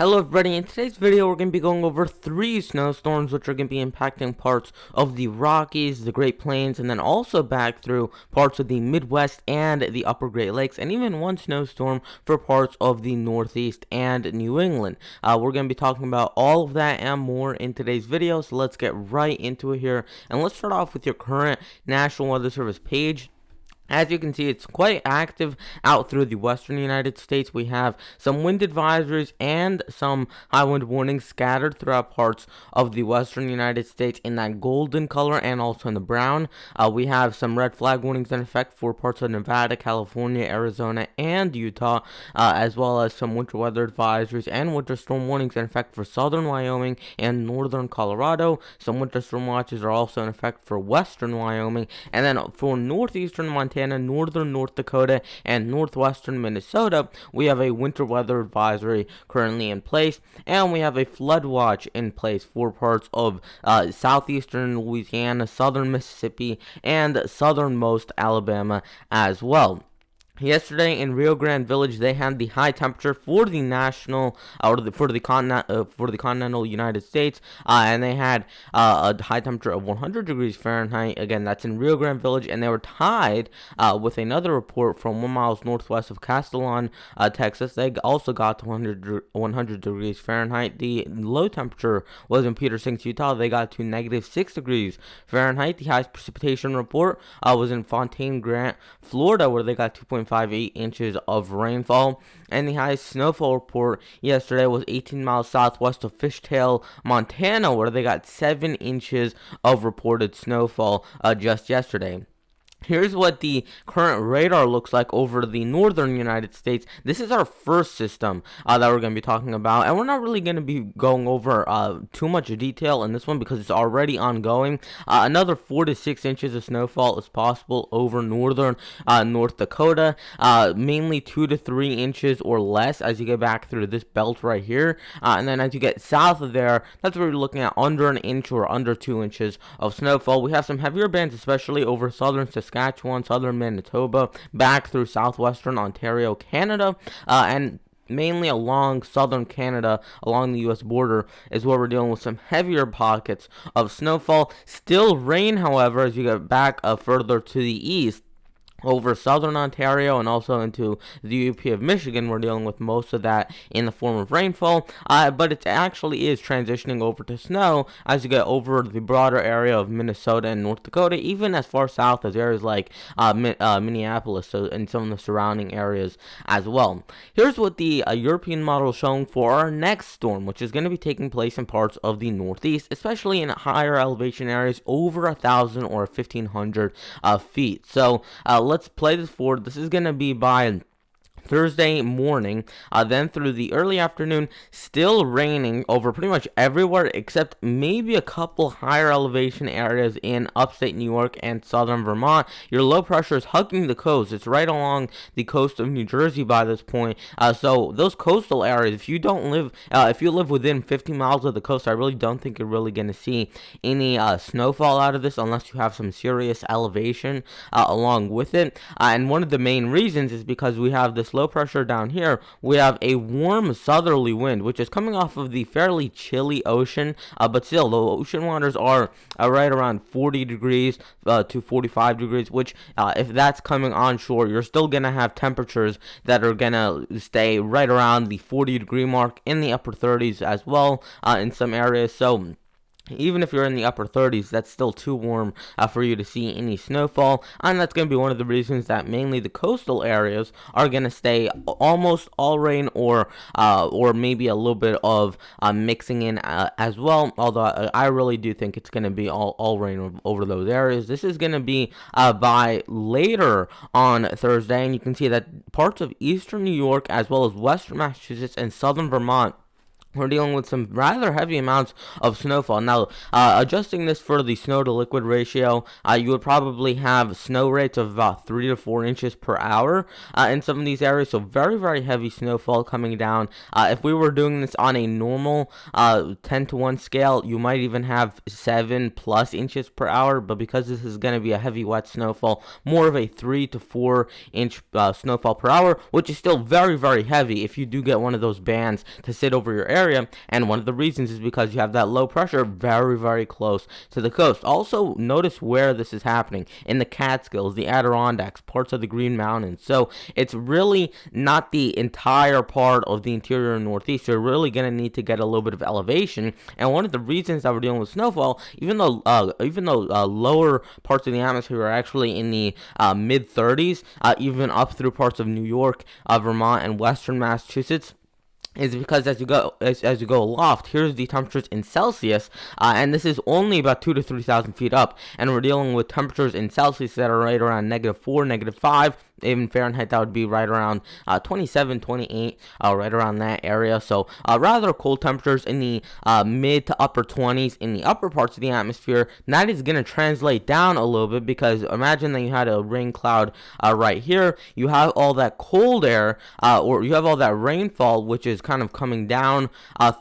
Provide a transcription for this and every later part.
Hello everybody, in today's video we're going to be going over 3 snowstorms which are going to be impacting parts of the Rockies, the Great Plains, and then also back through parts of the Midwest and the Upper Great Lakes, and even one snowstorm for parts of the Northeast and New England. We're going to be talking about all of that and more in today's video, so let's get right into it here. And let's start off with your current National Weather Service page. As you can see, it's quite active out through the western United States. We have some wind advisories and some high wind warnings scattered throughout parts of the western United States in that golden color and also in the brown. We have some red flag warnings in effect for parts of Nevada, California, Arizona, and Utah, as well as some winter weather advisories and winter storm warnings in effect for southern Wyoming and northern Colorado. Some winter storm watches are also in effect for western Wyoming, and then for northeastern Montana, northern North Dakota, and northwestern Minnesota, we have a winter weather advisory currently in place, and we have a flood watch in place for parts of southeastern Louisiana, southern Mississippi, and southernmost Alabama as well. Yesterday in Rio Grande Village, they had the high temperature for the for the continental United States, and they had a high temperature of 100 degrees Fahrenheit. Again, that's in Rio Grande Village, and they were tied with another report from 1 mile northwest of Castellon, Texas. They also got to 100 degrees Fahrenheit. The low temperature was in Peter Sinks, Utah. They got to -6 degrees Fahrenheit. The highest precipitation report was in Fontaine Grant, Florida, where they got 2.58 inches of rainfall, and the highest snowfall report yesterday was 18 miles southwest of Fishtail, Montana, where they got 7 inches of reported snowfall just yesterday. Here's what the current radar looks like over the northern United States. This is our first system that we're going to be talking about, and we're not really going to be going over too much detail in this one because it's already ongoing. Another 4 to 6 inches of snowfall is possible over northern North Dakota, mainly 2 to 3 inches or less as you get back through this belt right here, and then as you get south of there, that's where you're looking at under an inch or under 2 inches of snowfall. We have some heavier bands, especially over southern Saskatchewan, southern Manitoba, back through southwestern Ontario, Canada, and mainly along southern Canada, along the U.S. border, is where we're dealing with some heavier pockets of snowfall. Still rain, however, as you get back further to the east. Over southern Ontario and also into the UP of Michigan, we're dealing with most of that in the form of rainfall, but it actually is transitioning over to snow as you get over the broader area of Minnesota and North Dakota, even as far south as areas like Minneapolis, so and some of the surrounding areas as well. Here's what the European model is showing for our next storm, which is going to be taking place in parts of the Northeast, especially in higher elevation areas over 1,000 or 1,500 feet. So let's play this forward. This is going to be by Thursday morning, then through the early afternoon, still raining over pretty much everywhere except maybe a couple higher elevation areas in upstate New York and southern Vermont. Your low pressure is hugging the coast. It's right along the coast of New Jersey by this point. So those coastal areas, if you live within 50 miles of the coast, I really don't think you're really going to see any snowfall out of this unless you have some serious elevation along with it. And one of the main reasons is because we have this low pressure down here. We have a warm southerly wind, which is coming off of the fairly chilly ocean, but still the ocean waters are right around 40 degrees to 45 degrees, which if that's coming onshore, you're still gonna have temperatures that are gonna stay right around the 40-degree mark, in the upper 30s as well in some areas. So even if you're in the upper 30s, that's still too warm for you to see any snowfall, and that's going to be one of the reasons that mainly the coastal areas are going to stay almost all rain, or maybe a little bit of mixing in as well, although I really do think it's going to be all rain over those areas. This is going to be by later on Thursday, and you can see that parts of eastern New York as well as western Massachusetts and southern Vermont we're dealing with some rather heavy amounts of snowfall. Now, adjusting this for the snow to liquid ratio, you would probably have snow rates of about 3 to 4 inches per hour in some of these areas. So very, very heavy snowfall coming down. If we were doing this on a normal 10 to 1 scale, you might even have 7 plus inches per hour. But because this is going to be a heavy wet snowfall, more of a 3 to 4 inch snowfall per hour, which is still very, very heavy if you do get one of those bands to sit over your area. And one of the reasons is because you have that low pressure very, very close to the coast. Also, notice where this is happening: in the Catskills, the Adirondacks, parts of the Green Mountains. So it's really not the entire part of the interior Northeast. You're really going to need to get a little bit of elevation. And one of the reasons that we're dealing with snowfall, even though lower parts of the atmosphere are actually in the mid 30s, even up through parts of New York, Vermont, and western Massachusetts, is because as you go aloft, here's the temperatures in Celsius, and this is only about 2 to 3,000 feet up, and we're dealing with temperatures in Celsius that are right around -4, -5. In Fahrenheit, that would be right around 27, 28, right around that area. So rather cold temperatures in the mid to upper 20s in the upper parts of the atmosphere. And that is going to translate down a little bit, because imagine that you had a rain cloud right here. You have all that cold air, or you have all that rainfall, which is kind of coming down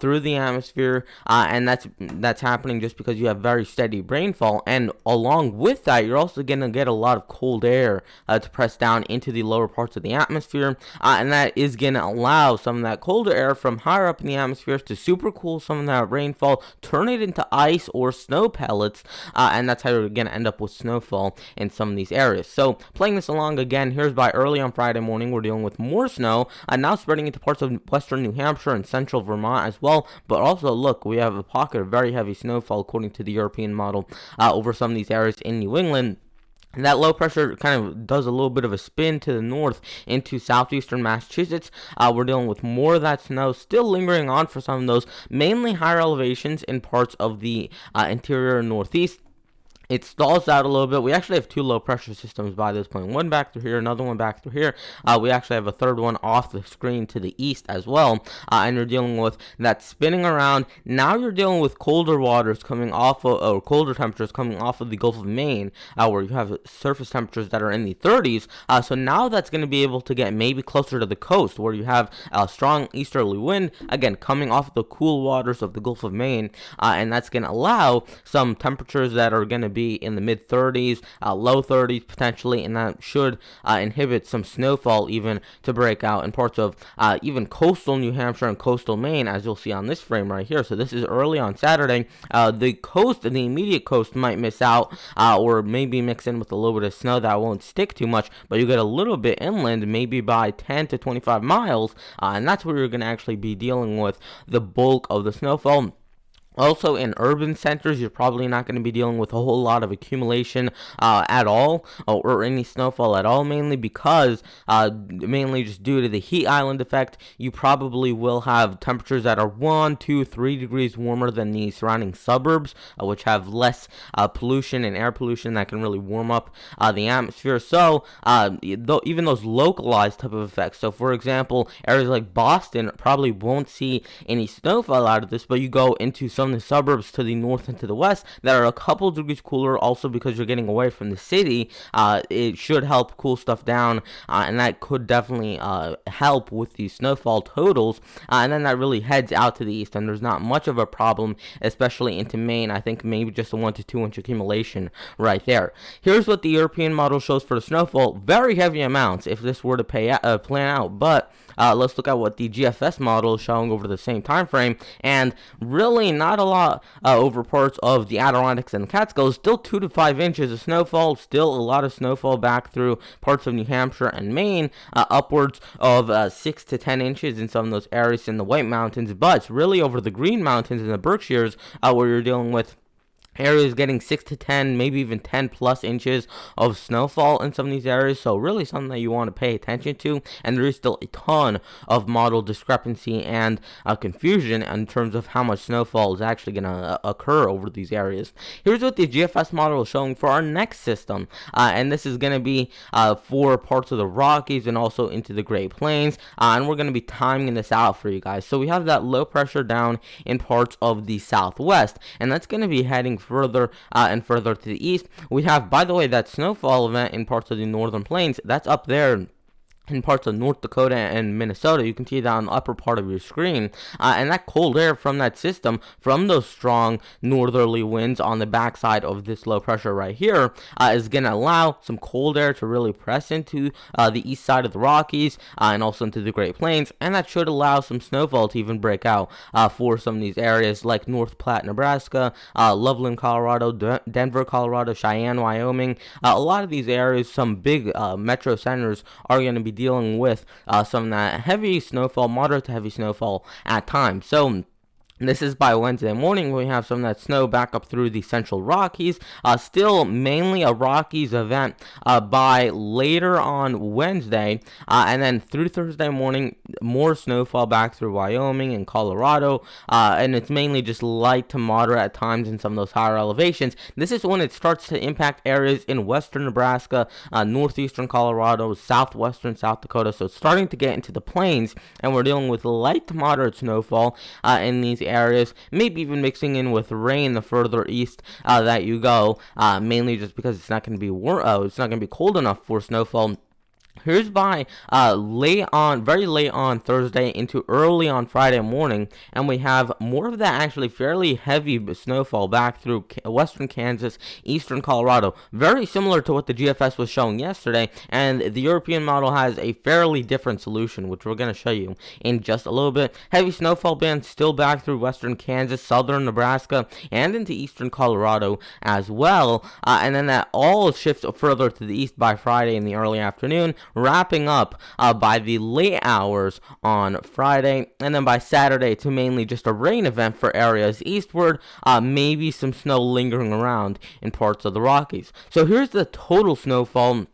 through the atmosphere, and that's happening just because you have very steady rainfall. And along with that, you're also going to get a lot of cold air to press down into the lower parts of the atmosphere, and that is going to allow some of that colder air from higher up in the atmosphere to supercool some of that rainfall, turn it into ice or snow pellets, and that's how you're going to end up with snowfall in some of these areas. So playing this along again, here's by early on Friday morning, we're dealing with more snow, now spreading into parts of western New Hampshire and central Vermont as well. But also, look, we have a pocket of very heavy snowfall, according to the European model, over some of these areas in New England. And that low pressure kind of does a little bit of a spin to the north into southeastern Massachusetts. We're dealing with more of that snow still lingering on for some of those mainly higher elevations in parts of the interior Northeast. It stalls out a little bit. We actually have 2 low pressure systems by this point. One back through here, another one back through here. We actually have a third one off the screen to the east as well. And you're dealing with that spinning around. Now you're dealing with colder waters coming off of, or colder temperatures coming off of the Gulf of Maine, where you have surface temperatures that are in the 30s. So now that's going to be able to get maybe closer to the coast, where you have a strong easterly wind, again, coming off the cool waters of the Gulf of Maine. And that's going to allow some temperatures that are going to be in the mid 30s, low 30s potentially, and that should inhibit some snowfall even to break out in parts of even coastal New Hampshire and coastal Maine, as you'll see on this frame right here. So this is early on Saturday. The coast, the immediate coast, might miss out, or maybe mix in with a little bit of snow that won't stick too much, but you get a little bit inland, maybe by 10 to 25 miles, and that's where you're going to actually be dealing with the bulk of the snowfall. Also, in urban centers, you're probably not going to be dealing with a whole lot of accumulation at all, or any snowfall at all, mainly because, mainly just due to the heat island effect, you probably will have temperatures that are 1, 2, 3 degrees warmer than the surrounding suburbs, which have less pollution and air pollution that can really warm up the atmosphere. So, even those localized type of effects. So, for example, areas like Boston probably won't see any snowfall out of this, but you go into some the suburbs to the north and to the west that are a couple degrees cooler, also because you're getting away from the city. It should help cool stuff down, and that could definitely help with the snowfall totals, and then that really heads out to the east, and there's not much of a problem, especially into Maine. I think maybe just a 1 to 2 inch accumulation right there. Here's what the European model shows for the snowfall. Very heavy amounts if this were to plan out, but let's look at what the GFS model is showing over the same time frame, and really not a lot over parts of the Adirondacks and the Catskills. Still 2 to 5 inches of snowfall, still a lot of snowfall back through parts of New Hampshire and Maine, upwards of 6 to 10 inches in some of those areas in the White Mountains, but it's really over the Green Mountains and the Berkshires where you're dealing with areas getting 6 to 10, maybe even 10 plus inches of snowfall in some of these areas. So really something that you want to pay attention to. And there is still a ton of model discrepancy and confusion in terms of how much snowfall is actually going to occur over these areas. Here's what the GFS model is showing for our next system. And this is going to be for parts of the Rockies and also into the Great Plains. And we're going to be timing this out for you guys. So we have that low pressure down in parts of the southwest, and that's going to be heading further and further to the east. We have, by the way, that snowfall event in parts of the northern plains. That's up there in parts of North Dakota and Minnesota. You can see that on the upper part of your screen. And that cold air from that system, from those strong northerly winds on the backside of this low pressure right here, is going to allow some cold air to really press into the east side of the Rockies and also into the Great Plains. And that should allow some snowfall to even break out for some of these areas like North Platte, Nebraska, Loveland, Colorado, Denver, Colorado, Cheyenne, Wyoming. A lot of these areas, some big metro centers, are going to be dealing with some of that heavy snowfall, moderate to heavy snowfall at times. So this is by Wednesday morning. We have some of that snow back up through the central Rockies. Still mainly a Rockies event by later on Wednesday. And then through Thursday morning, more snowfall back through Wyoming and Colorado. And it's mainly just light to moderate at times in some of those higher elevations. This is when it starts to impact areas in western Nebraska, northeastern Colorado, southwestern South Dakota. So it's starting to get into the plains, and we're dealing with light to moderate snowfall in these areas, maybe even mixing in with rain the further east that you go, mainly just because it's not going to be it's not going to be cold enough for snowfall. Here's by very late on Thursday into early on Friday morning, and we have more of that actually fairly heavy snowfall back through western Kansas, eastern Colorado. Very similar to what the GFS was showing yesterday, and the European model has a fairly different solution, which we're going to show you in just a little bit. Heavy snowfall bands still back through western Kansas, southern Nebraska, and into eastern Colorado as well. And then that all shifts further to the east by Friday in the early afternoon, wrapping up by the late hours on Friday, and then by Saturday to mainly just a rain event for areas eastward, maybe some snow lingering around in parts of the Rockies. So here's the total snowfall.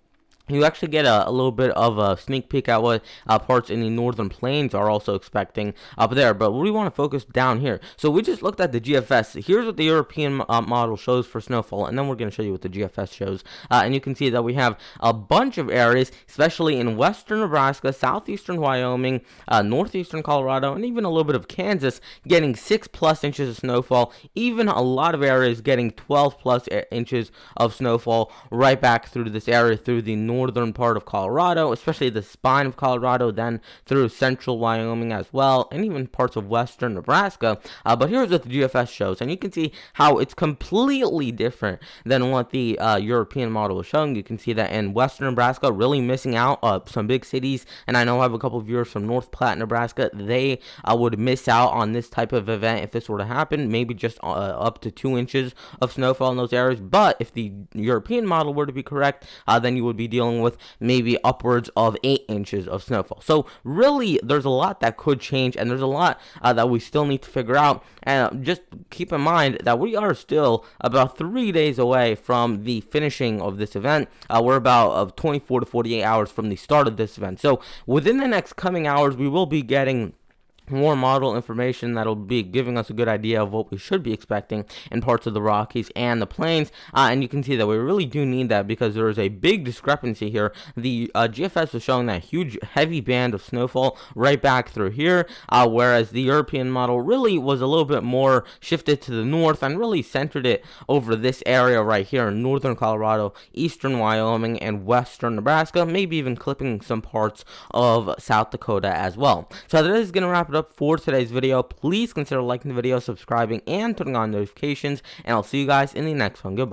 You actually get a little bit of a sneak peek at what parts in the northern plains are also expecting up there, but we want to focus down here. So we just looked at the GFS. Here's what the European model shows for snowfall, and then we're going to show you what the GFS shows. And you can see that we have a bunch of areas, especially in western Nebraska, southeastern Wyoming, northeastern Colorado, and even a little bit of Kansas, getting 6+ inches of snowfall. Even a lot of areas getting 12+ inches of snowfall right back through this area, through the northern part of Colorado, especially the spine of Colorado, then through central Wyoming as well, and even parts of western Nebraska. But here's what the GFS shows, and you can see how it's completely different than what the European model is showing. You can see that in western Nebraska, really missing out some big cities, and I know I have a couple of viewers from North Platte, Nebraska. They would miss out on this type of event if this were to happen, maybe just up to 2 inches of snowfall in those areas. But if the European model were to be correct, then you would be dealing with maybe upwards of 8 inches of snowfall. So really, there's a lot that could change, and there's a lot that we still need to figure out. And just keep in mind that we are still about 3 days away from the finishing of this event. We're about 24 to 48 hours from the start of this event. So within the next coming hours, we will be getting more model information that'll be giving us a good idea of what we should be expecting in parts of the Rockies and the Plains, and you can see that we really do need that because there is a big discrepancy here. The GFS was showing that huge heavy band of snowfall right back through here, whereas the European model really was a little bit more shifted to the north and really centered it over this area right here in northern Colorado, eastern Wyoming, and western Nebraska, maybe even clipping some parts of South Dakota as well. So that is going to wrap it up for today's video. Please consider liking the video, subscribing, and turning on notifications, and I'll see you guys in the next one. Goodbye.